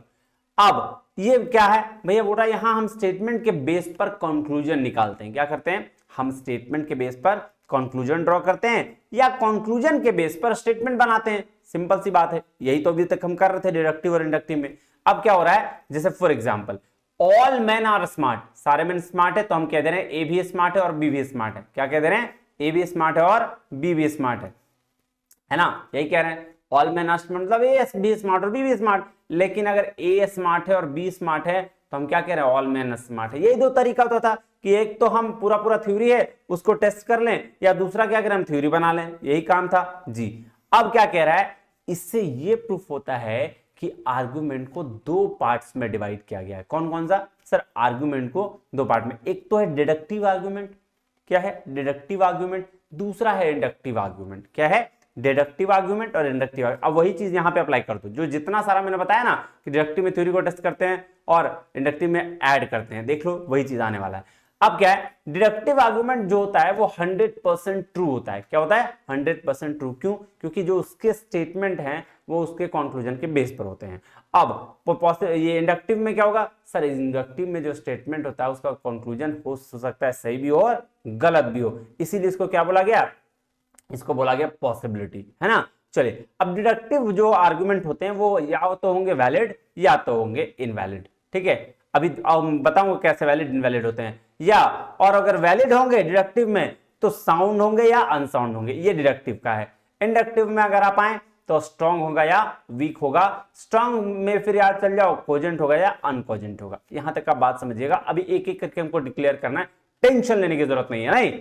अब ये क्या है भैया? बोल रहा है यहां हम स्टेटमेंट के बेस पर कंक्लूजन निकालते हैं। क्या करते हैं? हम स्टेटमेंट के बेस पर कंक्लूजन ड्रॉ करते हैं, या कंक्लूजन के बेस पर स्टेटमेंट बनाते हैं। सिंपल सी बात है, यही तो अभी तक हम कर रहे थे डिडक्टिव और इंडक्टिव में। अब क्या हो रहा है? जैसे for example, all man are smart, सारे मैन स्मार्ट है, तो हम कह दे रहे हैं ए भी स्मार्ट है और बी भी स्मार्ट है। क्या कह दे रहे हैं? ए भी स्मार्ट है और बी भी स्मार्ट है ना। यही कह रहे हैं, ऑल मैन आर स्मार्ट मतलब ए भी स्मार्ट और बी भी स्मार्ट। लेकिन अगर ए स्मार्ट है और बी स्मार्ट है तो हम क्या कह रहे हैं? ऑल मैन स्मार्ट है। यही दो तरीका होता था कि एक तो हम पूरा पूरा थ्योरी है उसको टेस्ट कर लें, या दूसरा क्या करें? हम थ्योरी बना लें। यही काम था जी। अब क्या कह रहा है? इससे ये प्रूफ होता है कि आर्गुमेंट को दो पार्ट्स में डिवाइड किया गया है। कौन कौन सा सर? आर्गुमेंट को दो पार्ट में। एक तो है डिडक्टिव आर्गुमेंट। क्या है? Deductive argument. दूसरा है इंडक्टिव आर्गुमेंट। क्या है? डिडक्टिव आर्गुमेंट और इंडक्टिव। अब वही चीज यहां पे अप्लाई कर दो, जो जितना सारा मैंने बताया ना कि डिडक्टिव में थ्योरी को टेस्ट करते हैं और इंडक्टिव में ऐड करते हैं, देख लो वही चीज आने वाला है। अब क्या है? डिडक्टिव आर्गुमेंट जो होता है वो 100% ट्रू होता है। क्या होता है? 100% ट्रू। क्यों? क्योंकि जो उसके स्टेटमेंट हैं वो उसके कंक्लूजन के बेस पर होते हैं। अब ये इंडक्टिव में क्या होगा सर? इंडक्टिव में जो स्टेटमेंट होता है उसका कंक्लूजन हो सकता है सही भी हो और गलत भी हो, इसीलिए इसको क्या बोला गया? इसको बोला गया पॉसिबिलिटी, है ना। चलिए, अब डिडक्टिव जो आर्गुमेंट होते हैं वो या तो होंगे वैलिड या तो होंगे इनवैलिड, ठीक है। अभी बताऊंगा कैसे वैलिड इनवैलिड होते हैं। या और अगर वैलिड होंगे डिडक्टिव में तो साउंड होंगे या अनसाउंड होंगे, ये डिडक्टिव का है। इंडक्टिव में अगर आप आए तो स्ट्रॉन्ग होगा या वीक होगा। स्ट्रॉन्ग में फिर याद चल जाओ कोजेंट होगा या अनकोजेंट होगा। यहां तक का बात समझिएगा। अभी एक एक करके हमको डिक्लेयर करना है, टेंशन लेने की जरूरत नहीं है। नहीं,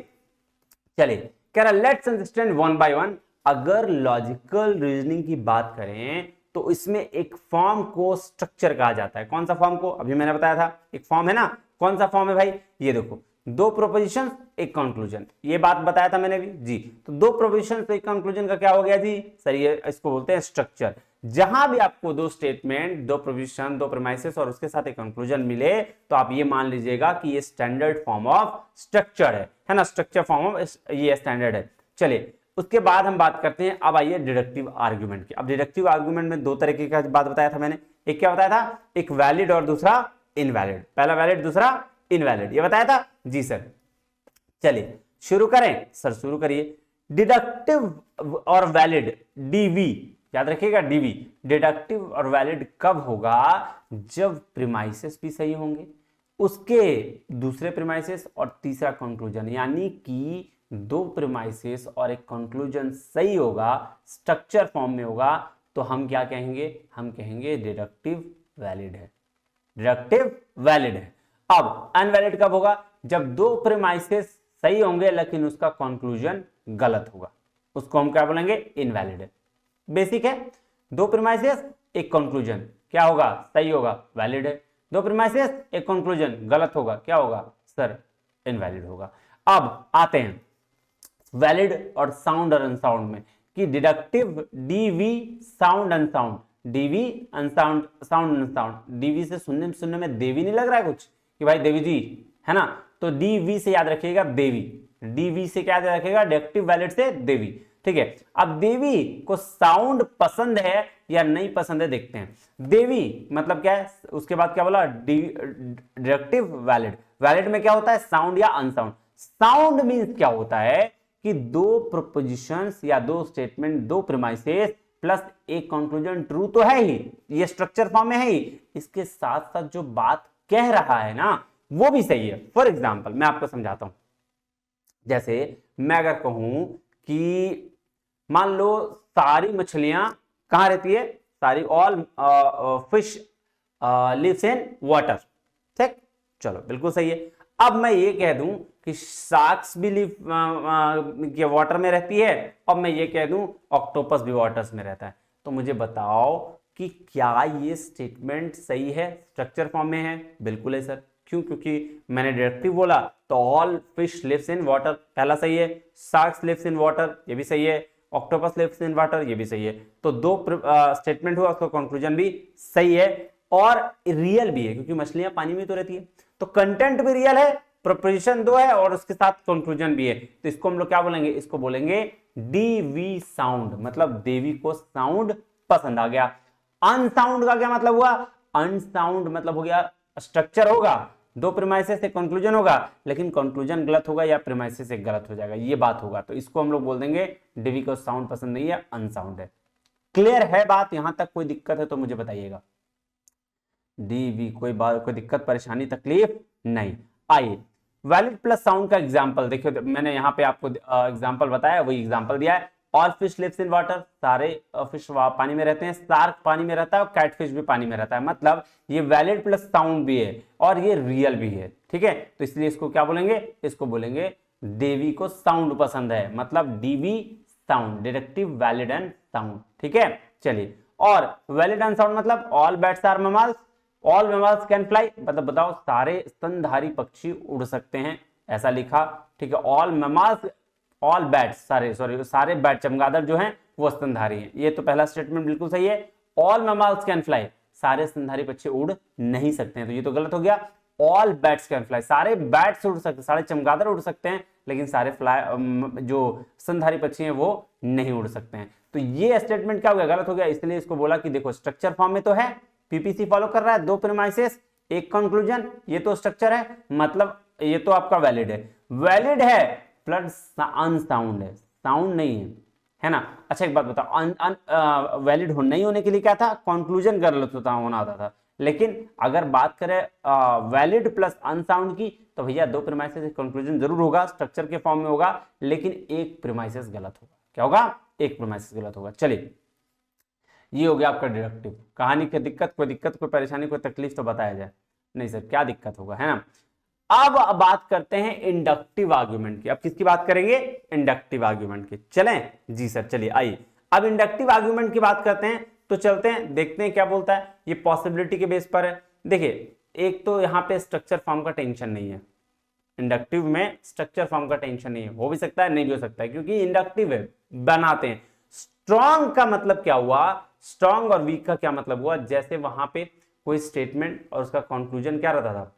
चलिए कह रहा let's understand one by one. अगर लॉजिकल रीजनिंग की बात करें तो इसमें एक फॉर्म को स्ट्रक्चर कहा जाता है। कौन सा फॉर्म को? अभी मैंने बताया था एक फॉर्म है ना। कौन सा फॉर्म है भाई? ये देखो, दो प्रोपोजिशन एक कंक्लूजन, ये बात बताया था मैंने भी जी। तो दो प्रोपोजिशन तो एक कंक्लूजन का क्या हो गया जी सर? ये इसको बोलते हैं स्ट्रक्चर। जहां भी आपको दो स्टेटमेंट, दो प्रोपोजिशन, दो प्रीमाइसेस और उसके साथ एक कंक्लूजन मिले तो आप ये मान लीजिएगा कि ये स्टैंडर्ड फॉर्म ऑफ स्ट्रक्चर है ना। स्ट्रक्चर फॉर्म ऑफ ये स्टैंडर्ड है। चलिए उसके बाद हम बात करते हैं, अब आइए डिडक्टिव आर्गुमेंट की। अब डिडक्टिव आर्गुमेंट में दो तरीके का बात बताया था मैंने। एक क्या बताया था? एक वैलिड और दूसरा इनवैलिड। पहला वैलिड, दूसरा इनवैलिड, ये बताया था जी सर। चलिए शुरू करें सर, शुरू करिए। डिडक्टिव और वैलिड, डीवी याद रखिएगा, डीवी डिडक्टिव और वैलिड कब होगा? जब प्रीमाइसेस भी सही होंगे, उसके दूसरे प्रीमाइसेस और तीसरा कंक्लूजन, यानी कि दो प्रीमाइसेस और एक कंक्लूजन सही होगा, स्ट्रक्चर फॉर्म में होगा, तो हम क्या कहेंगे? हम कहेंगे डिडक्टिव वैलिड है, डिडक्टिव वैलिड है। अब अनवैलिड कब होगा? जब दो प्रीमाइसेस सही होंगे लेकिन उसका कंक्लूजन गलत होगा, उसको हम क्या बोलेंगे? इनवैलिड है। बेसिक है, दो प्रीमाइसेस एक कंक्लूजन क्या होगा? सही होगा, वैलिड है। दो प्रीमाइसेस एक कंक्लूजन गलत होगा, क्या होगा सर? इनवैलिड होगा। अब आते हैं वैलिड और साउंड और अनसाउंड में, कि deductive DV sound unsound, DV unsound sound unsound. DV से सुनने में देवी नहीं लग रहा है कुछ कि भाई देवी जी है ना, तो डीवी से याद रखिएगा देवी, डीवी से क्या याद रखिएगा? डिडक्टिव वैलिड से देवी, ठीक है। अब देवी को साउंड पसंद है या नहीं पसंद है देखते हैं। देवी मतलब क्या है? उसके बाद क्या बोला? Deductive valid. वैलिड में क्या होता है? साउंड या अनसाउंड। साउंड मींस क्या होता है कि दो प्रोपोजिशंस या दो स्टेटमेंट, दो प्रीमाइसेस प्लस एक कंक्लूजन ट्रू तो है ही, ये स्ट्रक्चर फॉर्म में है ही, इसके साथ साथ जो बात कह रहा है ना वो भी सही है। फॉर एग्जाम्पल मैं आपको समझाता हूं। जैसे मैं अगर कहूं कि मान लो सारी मछलियां कहां रहती है? सारी all fish lives in water, ठीक, चलो बिल्कुल सही है। अब मैं ये कह दूं कि शार्क्स भी लिव वाटर में रहती है, और मैं ये कह दूं ऑक्टोपस भी वाटर्स में रहता है, तो मुझे बताओ कि क्या ये स्टेटमेंट सही है? स्ट्रक्चर फॉर्म में है? बिल्कुल है सर। क्यों? क्योंकि मैंने डायरेक्टिव बोला तो all fish lives in water, पहला सही है। शार्क्स लिव्स इन वाटर, ये भी सही है। ऑक्टोपस लिव्स इन वाटर, ये भी सही है। तो दो स्टेटमेंट हुआ, उसका कंक्लूजन भी सही है और रियल भी है, क्योंकि मछलियां पानी में तो रहती है, तो कंटेंट भी रियल है, प्रोपोजिशन दो है और उसके साथ कंक्लूजन भी है। तो इसको हम लोग क्या बोलेंगे? इसको बोलेंगे डीवी साउंड, मतलब देवी को साउंड पसंद आ गया। अनसाउंड का क्या मतलब हुआ? अनसाउंड मतलब हो गया स्ट्रक्चर होगा, दो प्रीमाइसेस से कंक्लूजन होगा, लेकिन कंक्लूजन गलत होगा या प्रीमाइसेस से गलत हो जाएगा, ये बात होगा। तो इसको हम लोग बोल देंगे डीवी को साउंड पसंद नहीं है, अनसाउंड है। क्लियर है बात? यहां तक कोई दिक्कत है तो मुझे बताइएगा। डीवी कोई बात, कोई दिक्कत परेशानी तकलीफ नहीं। आइए वैलिड प्लस साउंड का एग्जांपल देखिए, मैंने यहाँ पे आपको एग्जांपल बताया, वही एग्जांपल दिया है। All fish lives in water, सारे फिश पानी में रहते हैं। शार्क पानी में रहता है और कैटफिश भी पानी में रहता है, मतलब ये वैलिड प्लस साउंड भी है और ये रियल भी है, ठीक है। तो इसलिए इसको क्या बोलेंगे? इसको बोलेंगे देवी को साउंड पसंद है, मतलब DV sound, deductive valid and sound, ठीक है। चलिए, और वैलिड एंड साउंड मतलब all bats are mammals, all mammals can fly, मतलब बताओ सारे स्तनधारी पक्षी उड़ सकते हैं, ऐसा लिखा, ठीक है। ऑल मैमल्स, ऑल बैट्स, सारे बैट, चमगादड़ जो हैं वो स्तनधारी हैं, ये तो पहला स्टेटमेंट बिल्कुल सही है। ऑल मैमल्स कैन फ्लाई, सारे स्तनधारी पक्षी उड़ नहीं सकते हैं, तो ये तो गलत हो गया। ऑल बैट्स कैन फ्लाई, सारे बैट्स उड़ सकते, सारे चमगादड़ उड़ सकते हैं, लेकिन सारे फ्लाई जो स्तनधारी पक्षी हैं वो नहीं उड़ सकते हैं। तो ये स्टेटमेंट क्या हो गया? गलत हो गया। इसलिए इसको बोला कि देखो स्ट्रक्चर फॉर्म में तो है, पीपीसी फॉलो कर रहा है, दो प्रीमाइसेस एक कंक्लूजन, ये तो स्ट्रक्चर है, मतलब ये तो आपका वैलिड है। वैलिड है प्लस अनसाउंड है, साउंड नहीं है ना। अच्छा एक बात बताओ, वैलिड नहीं होने के लिए क्या था? कंक्लूजन गलत होना होता था। लेकिन अगर बात करें वैलिड प्लस अनसाउंड की, तो भैया दो प्रीमाइसेस कंक्लूजन जरूर होगा, स्ट्रक्चर के फॉर्म में होगा, लेकिन एक प्रीमाइसेस गलत होगा। क्या होगा? एक प्रीमाइसेस गलत होगा। चलिए, ये हो गया आपका डिडक्टिव। कहानी की दिक्कत, कोई दिक्कत, कोई परेशानी, कोई तकलीफ तो बताया जाए। नहीं सर क्या दिक्कत होगा, है ना। अब बात करते हैं इंडक्टिव आर्ग्यूमेंट की। अब किसकी बात करेंगे? इंडक्टिव आर्ग्यूमेंट की। चलें जी सर, चलिए आइए अब इंडक्टिव आर्ग्यूमेंट की बात करते हैं। तो चलते हैं, देखते हैं क्या बोलता है। ये पॉसिबिलिटी के बेस पर है। देखिए, एक तो यहाँ पे स्ट्रक्चर फॉर्म का टेंशन नहीं है, इंडक्टिव में स्ट्रक्चर फॉर्म का टेंशन नहीं है, हो भी सकता है नहीं भी हो सकता है, क्योंकि इंडक्टिव है, बनाते हैं। स्ट्रॉन्ग का मतलब क्या हुआ? स्ट्रॉन्ग और वीक का क्या मतलब हुआ? जैसे वहां पे कोई स्टेटमेंट और उसका कंक्लूजन क्या रहता था,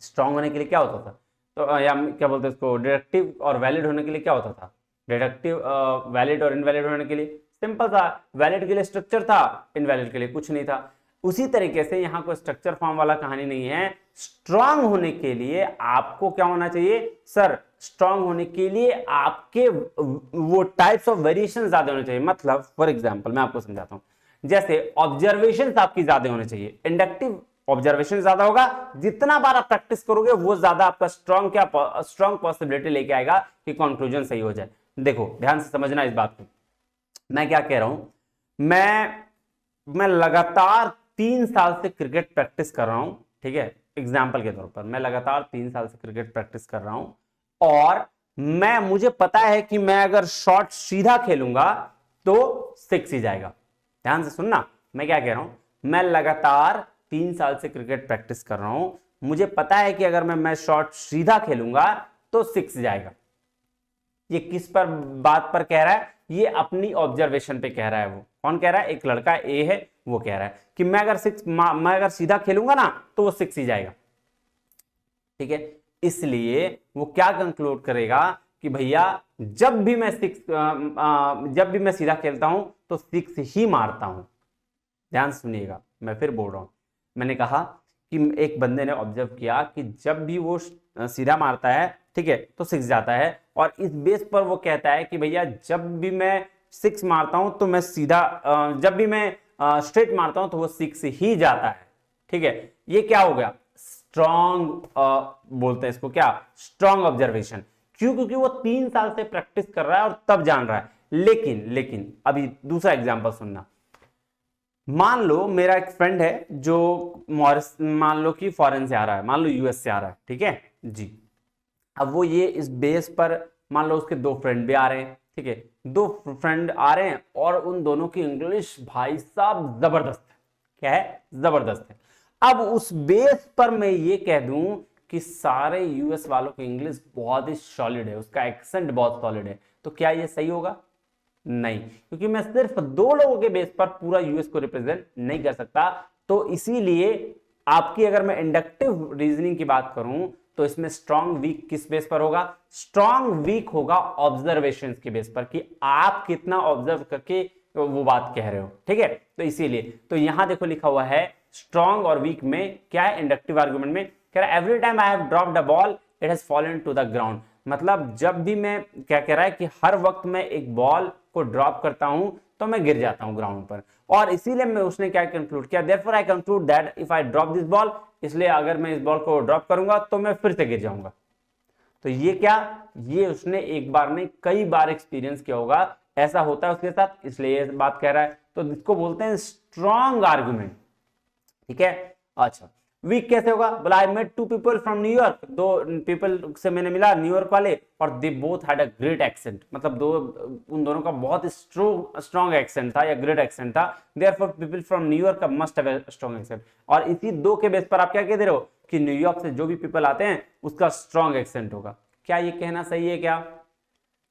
स्ट्रॉन्ग होने के लिए क्या होता था, तो या क्या बोलते हैं इसको, डिडक्टिव और वैलिड होने के लिए क्या होता था? डिडक्टिव वैलिड और इनवैलिड होने के लिए सिंपल था, वैलिड के लिए स्ट्रक्चर था, इनवैलिड के लिए कुछ नहीं था। उसी तरीके से यहाँ कोई स्ट्रक्चर फॉर्म वाला कहानी नहीं है। स्ट्रांग होने के लिए आपको क्या होना चाहिए सर? स्ट्रांग होने के लिए आपके वो टाइप्स ऑफ वेरिएशन ज्यादा होने चाहिए। मतलब फॉर एग्जांपल मैं आपको समझाता हूं, जैसे ऑब्जर्वेशन आपकी ज्यादा होने चाहिए, इंडक्टिव ऑब्जर्वेशन ज्यादा होगा, जितना बार आप प्रैक्टिस करोगे वो ज्यादा आपका स्ट्रांग पॉसिबिलिटी लेके आएगा कि कंक्लूजन सही हो जाए। देखो ध्यान से समझना इस बात को, मैं क्या कह रहा हूं, मैं लगातार 3 साल से क्रिकेट प्रैक्टिस कर रहा हूं, ठीक है, एग्जाम्पल के तौर पर मैं लगातार 3 साल से क्रिकेट प्रैक्टिस कर रहा हूं और मुझे पता है कि मैं अगर शॉट सीधा खेलूंगा तो 6 ही जाएगा। ध्यान से सुनना, मैं क्या कह रहा हूं, मैं लगातार 3 साल से क्रिकेट प्रैक्टिस कर रहा हूं, मुझे पता है कि अगर मैं शॉट सीधा खेलूंगा तो 6 जाएगा। ये किस पर बात पर कह रहा है, ये अपनी ऑब्जर्वेशन पे कह रहा है। वो कौन कह रहा है, एक लड़का ए है, वो कह रहा है कि मैं अगर सीधा खेलूंगा ना तो वो 6 ही जाएगा, ठीक है। इसलिए वो क्या कंक्लूड करेगा कि भैया जब भी मैं सीधा खेलता हूं तो 6 ही मारता हूं। ध्यान सुनिएगा, मैं फिर बोल रहा हूं, मैंने कहा कि एक बंदे ने ऑब्जर्व किया कि जब भी वो सीधा मारता है, ठीक है, तो 6 जाता है, और इस बेस पर वो कहता है कि भैया जब भी मैं 6 मारता हूं तो मैं सीधा, जब भी मैं स्ट्रेट मारता हूं तो वो 6 ही जाता है, ठीक है। ये क्या हो गया, स्ट्रॉन्ग बोलते हैं इसको, क्या, स्ट्रॉन्ग ऑब्जर्वेशन। क्यों, क्योंकि वो 3 साल से प्रैक्टिस कर रहा है और तब जान रहा है। लेकिन अभी दूसरा एग्जांपल सुनना। मान लो मेरा एक फ्रेंड है जो मान लो कि फॉरेन से आ रहा है, मान लो यूएस से आ रहा है, ठीक है जी। अब वो ये इस बेस पर, मान लो उसके 2 फ्रेंड भी आ रहे हैं, ठीक है, 2 फ्रेंड आ रहे हैं और उन दोनों की इंग्लिश भाई साहब जबरदस्त है। क्या है, जबरदस्त है। अब उस बेस पर मैं ये कह दूं कि सारे यूएस वालों की इंग्लिश बहुत ही सॉलिड है, उसका एक्सेंट बहुत सॉलिड है, तो क्या ये सही होगा? नहीं, क्योंकि मैं सिर्फ 2 लोगों के बेस पर पूरा यूएस को रिप्रेजेंट नहीं कर सकता। तो इसीलिए आपकी, अगर मैं इंडक्टिव रीजनिंग की बात करूं तो इसमें स्ट्रॉन्ग वीक किस बेस पर होगा? स्ट्रॉन्ग वीक होगा ऑब्जर्वेशंस के बेस पर, कि आप कितना ऑब्जर्व करके वो बात कह रहे हो, ठीक है। तो इसीलिए तो यहां देखो लिखा हुआ है स्ट्रॉन्ग और वीक में क्या है, इंडक्टिव आर्गुमेंट में कह रहा है every time I have dropped a ball it has fallen to the ground. मतलब जब भी मैं, क्या कह रहा है कि हर वक्त मैं एक बॉल को ड्रॉप करता हूं तो मैं गिर जाता हूं ग्राउंड पर, और इसीलिए मैं उसने क्या कंक्लूड किया, therefore I conclude that if I drop this ball, इसलिए अगर मैं इस बॉल को ड्रॉप करूंगा तो मैं फिर से गिर जाऊंगा। तो ये क्या, ये उसने एक बार नहीं कई बार एक्सपीरियंस किया होगा, ऐसा होता है उसके साथ, इसलिए ये बात कह रहा है। तो इसको बोलते हैं स्ट्रॉन्ग आर्गुमेंट, ठीक है। अच्छा, वीक कैसे होगा? बोला I met 2 people from New York, 2 people से मैंने मिला न्यूयॉर्क वाले, और they both had a great accent, मतलब उन दोनों का बहुत स्ट्रॉन्ग एक्सेंट था या ग्रेट एक्सेंट था, therefore people from New York must have a strong accent. और इसी 2 के बेस पर आप क्या कह दे रहे हो कि न्यूयॉर्क से जो भी पीपल आते हैं उसका स्ट्रॉन्ग एक्सेंट होगा। क्या ये कहना सही है?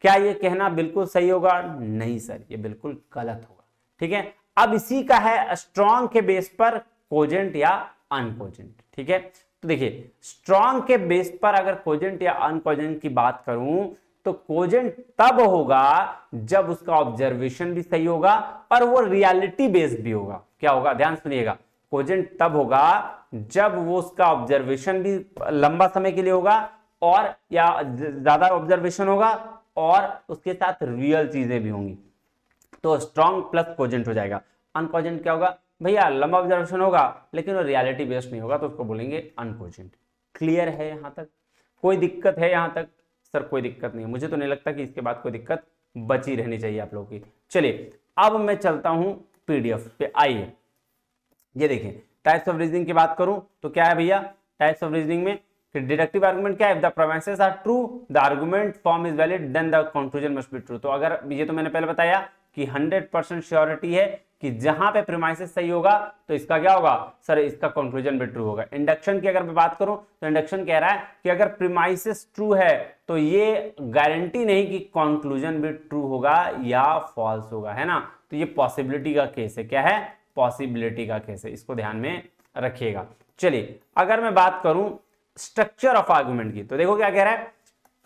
क्या ये कहना बिल्कुल सही होगा? नहीं सर, ये बिल्कुल गलत होगा, ठीक है। अब इसी का है स्ट्रॉन्ग के बेस पर कोजेंट या अनकोजेंट, ठीक है। तो देखिए स्ट्रॉन्ग के बेस पर अगर कोजेंट या अनकोजेंट की बात करूं तो कोजेंट तब होगा जब उसका ऑब्जर्वेशन भी सही होगा और वो रियलिटी बेस्ड भी होगा। क्या होगा, ध्यान सुनिएगा, कोजेंट तब होगा जब वो उसका ऑब्जर्वेशन भी लंबा समय के लिए होगा और या ज्यादा ऑब्जर्वेशन होगा और उसके साथ रियल चीजें भी होंगी, तो स्ट्रॉन्ग प्लस कोजेंट हो जाएगा। अनकोजेंट क्या होगा? भैया लंबा ऑब्जर्वेशन होगा लेकिन वो रियलिटी बेस्ड नहीं होगा, तो उसको बोलेंगे अनकोजेंट। क्लियर है यहां तक? कोई दिक्कत है यहां तक? सर कोई दिक्कत नहीं है, मुझे तो नहीं लगता कि इसके बाद कोई दिक्कत बची रहनी चाहिए आप लोगों की। चलिए अब मैं चलता हूं पीडीएफ पे, आइए ये देखिए टाइप्स ऑफ रीजनिंग की बात करूं तो क्या है भैया टाइप्स ऑफ रीजनिंग में? डिडक्टिव आर्गुमेंट क्या है? If the premises are true the argument form is valid then the conclusion must be true. तो अगर ये तो मैंने पहले बताया कि 100% श्योरिटी है कि जहां पे प्रीमाइसेस सही होगा तो इसका क्या होगा सर, इसका कंक्लूजन भी ट्रू होगा। इंडक्शन की अगर मैं बात करूं तो इंडक्शन कह रहा है कि अगर प्रीमाइसेस ट्रू है तो ये गारंटी नहीं कि कंक्लूजन भी ट्रू होगा या फॉल्स होगा, है ना। तो ये पॉसिबिलिटी का केस है। क्या है? पॉसिबिलिटी का केस है, इसको ध्यान में रखिएगा। चलिए अगर मैं बात करूं स्ट्रक्चर ऑफ आर्गुमेंट की, तो देखो क्या कह रहा है,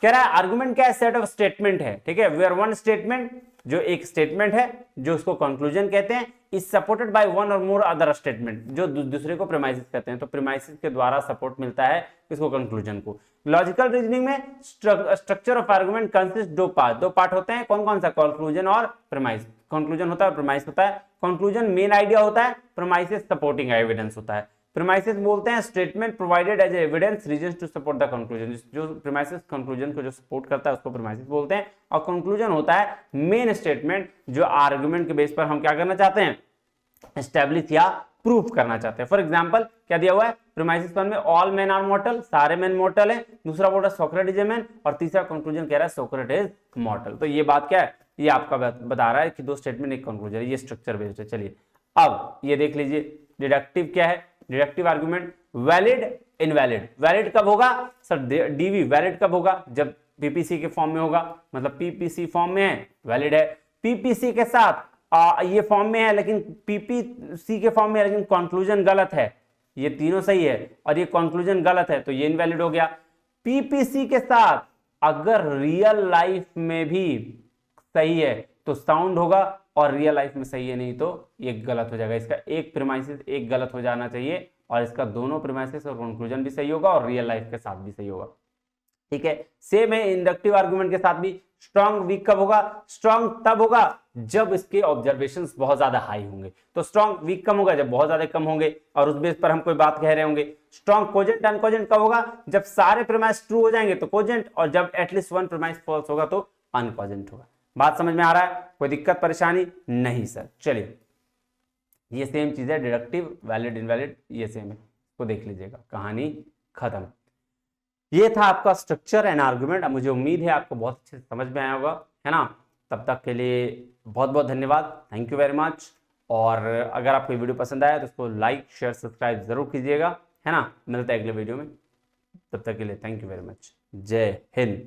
कह रहा है आर्गुमेंट क्या है? सेट ऑफ स्टेटमेंट है, ठीक है। वेयर वन स्टेटमेंट, जो एक स्टेटमेंट है जो उसको कंक्लूजन कहते हैं, इज सपोर्टेड बाय वन और मोर अदर स्टेटमेंट, जो दूसरे को प्रीमाइसेस कहते हैं। तो प्रीमाइसेस के द्वारा सपोर्ट मिलता है इसको कंक्लूजन को। लॉजिकल रीजनिंग में स्ट्रक्चर ऑफ आर्गुमेंट कंसिस्ट दो पार्ट होते हैं। कौन कौन सा? कंक्लूजन और प्रीमाइस। कंक्लूजन होता है और प्रीमाइस होता है। कंक्लूजन मेन आइडिया होता है, प्रीमाइसेस सपोर्टिंग एविडेंस होता है। प्रीमाइसेस बोलते हैं statement provided as evidence reasons to support the conclusion, जो प्रीमाइसेस कंक्लूजन को जो सपोर्ट करता है उसको प्रीमाइसेस बोलते हैं। और कंक्लूजन होता है मेन स्टेटमेंट जो आर्गुमेंट के बेस पर हम क्या करना चाहते हैं, एस्टैब्लिश या प्रूफ करना चाहते हैं। फॉर एग्जाम्पल क्या दिया हुआ है, प्रीमाइसिस 1 में ऑल मेन आर मॉर्टल, सारे मेन मॉर्टल है, दूसरा बोल रहा है सोक्रेटिस ए मैन, और तीसरा कंक्लूजन कह रहा है सोक्रेटिस मॉर्टल। तो ये बात क्या है, ये आपका बता रहा है कि 2 स्टेटमेंट एक कंक्लूजन है, ये स्ट्रक्चर बेस्ड है। चलिए अब ये देख लीजिए डिडक्टिव क्या है, deductive argument valid invalid. Valid कब होगा सर, डीवी वैलिड कब होगा, जब पीपीसी के फॉर्म में होगा, मतलब पीपीसी फॉर्म में है वैलिड है, पीपीसी के साथ ये फॉर्म में है लेकिन पीपीसी के फॉर्म में है लेकिन कंक्लूजन गलत है, ये तीनों सही है और ये कंक्लूजन गलत है तो ये इनवैलिड हो गया। पीपीसी के साथ अगर रियल लाइफ में भी सही है तो साउंड होगा और रियल लाइफ में सही है नहीं तो ये गलत हो जाएगा। इसका एक प्रीमाइसिस एक गलत हो जाना चाहिए और इसका दोनों प्रीमाइसिस और कंक्लूजन भी सही होगा और रियल लाइफ के साथ भी सही होगा। ठीक है, सेम है इंडक्टिव आर्गुमेंट के साथ भी। स्ट्रॉन्ग वीक कब होगा, स्ट्रॉन्ग तब होगा जब इसके ऑब्जर्वेशंस बहुत ज्यादा हाई होंगे। तो स्ट्रॉन्ग वीक कम होगा जब बहुत ज्यादा कम होंगे और उस बेस पर हम कोई बात कह रहे होंगे। स्ट्रॉन्ग कोजेंट अनकोजेंट कब होगा, जब सारे प्रीमाइस ट्रू हो जाएंगे तो कोजेंट और जब एटलीस्ट 1 प्रीमाइस फॉल्स होगा तो अनकोजेंट होगा। बात समझ में आ रहा है, कोई दिक्कत परेशानी नहीं सर। चलिए ये सेम चीज है, डिडक्टिव वैलिड इनवैलिड ये सेम है, इसको देख लीजिएगा, कहानी खत्म। ये था आपका स्ट्रक्चर एंड आर्गुमेंट। मुझे उम्मीद है आपको बहुत अच्छे से समझ में आया होगा, है ना। तब तक के लिए बहुत बहुत धन्यवाद, थैंक यू वेरी मच। और अगर आपको वीडियो पसंद आया तो इसको लाइक शेयर सब्सक्राइब जरूर कीजिएगा, है ना। मिलते हैं अगले वीडियो में, तब तक के लिए थैंक यू वेरी मच, जय हिंद।